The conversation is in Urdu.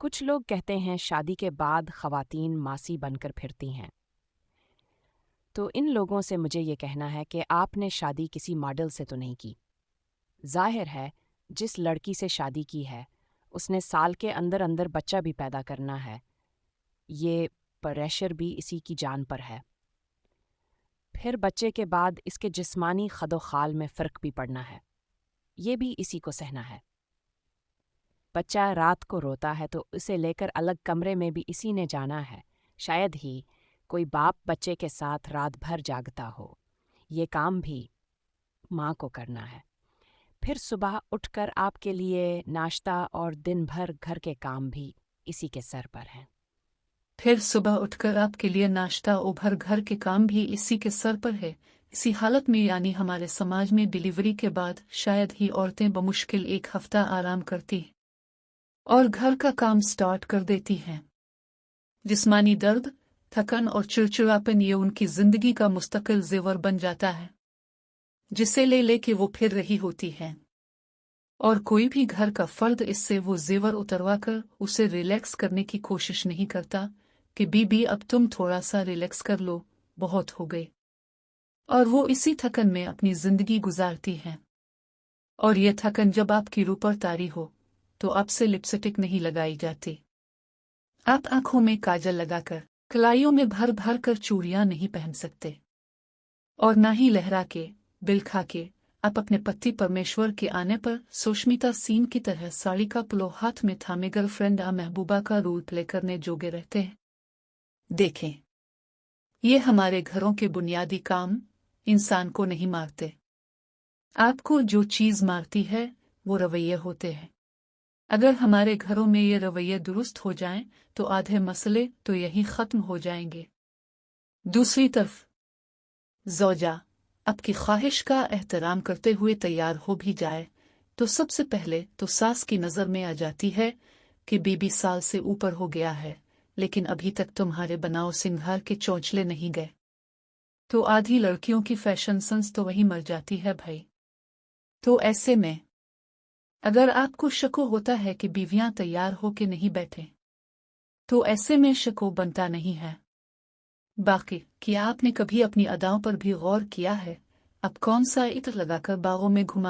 کچھ لوگ کہتے ہیں شادی کے بعد خواتین ماسی بن کر پھرتی ہیں، تو ان لوگوں سے مجھے یہ کہنا ہے کہ آپ نے شادی کسی ماڈل سے تو نہیں کی۔ ظاہر ہے جس لڑکی سے شادی کی ہے اس نے سال کے اندر اندر بچہ بھی پیدا کرنا ہے، یہ پریشر بھی اسی کی جان پر ہے۔ پھر بچے کے بعد اس کے جسمانی خد و خال میں فرق بھی پڑنا ہے، یہ بھی اسی کو سہنا ہے۔ بچہ رات کو روتا ہے تو اسے لے کر الگ کمرے میں بھی اسی نے جانا ہے، شاید ہی کوئی باپ بچے کے ساتھ رات بھر جاگتا ہو، یہ کام بھی ماں کو کرنا ہے۔ پھر صبح اٹھ کر آپ کے لیے ناشتہ اور دن بھر گھر کے کام بھی اسی کے سر پر ہیں۔ پھر صبح اٹھ کر آپ کے لیے ناشتہ اور گھر کے کام بھی اسی کے سر پر ہے۔ اسی حالت میں یعنی ہمارے سماج میں ڈیلیوری کے بعد شاید ہی عورتیں بمشکل ایک ہفتہ آرام کرتی اور گھر کا کام سٹارٹ کر دیتی ہیں۔ جسمانی درد، تھکن اور چڑچڑاپن یہ ان کی زندگی کا مستقل زیور بن جاتا ہے، جسے لے کے وہ پھر رہی ہوتی ہیں، اور کوئی بھی گھر کا فرد اس سے وہ زیور اتروا کر اسے ریلیکس کرنے کی کوشش نہیں کرتا کہ بی اب تم تھوڑا سا ریلیکس کر لو، بہت ہو گئے، اور وہ اسی تھکن میں اپنی زندگی گزارتی ہیں۔ اور یہ تھکن جب آپ کی روح پر طاری ہو تو آپ سے لپسٹک نہیں لگائی جاتی، آپ آنکھوں میں کاجل لگا کر، کلائیوں میں بھر بھر کر چوڑیاں نہیں پہن سکتے، اور نہ ہی لہرا کے، بل کھا کے آپ اپنے پتی پرمیشور کے آنے پر سوشمیتا سین کی طرح ساڑی کا پلو ہاتھ میں تھامے گرل فرینڈ محبوبہ کا رول پلے کرنے جوگے رہتے ہیں۔ دیکھیں، یہ ہمارے گھروں کے بنیادی کام انسان کو نہیں مارتے، آپ کو جو چیز مارتی ہے وہ رویے ہوتے ہیں۔ اگر ہمارے گھروں میں یہ رویے درست ہو جائیں تو آدھے مسئلے تو یہی ختم ہو جائیں گے۔ دوسری طرف زوجہ آپ کی خواہش کا احترام کرتے ہوئے تیار ہو بھی جائے تو سب سے پہلے تو ساس کی نظر میں آ جاتی ہے کہ بی سال سے اوپر ہو گیا ہے لیکن ابھی تک تمہارے بناؤ سنگھار کے چونچلے نہیں گئے، تو آدھی لڑکیوں کی فیشن سنس تو وہی مر جاتی ہے بھائی۔ تو ایسے میں اگر آپ کو شک ہوتا ہے کہ بیویاں تیار ہو کے نہیں بیٹھے تو ایسے میں شک بنتا نہیں ہے۔ باقی کیا آپ نے کبھی اپنی اداؤں پر بھی غور کیا ہے؟ اب کون سا عطر لگا کر باغوں میں گھما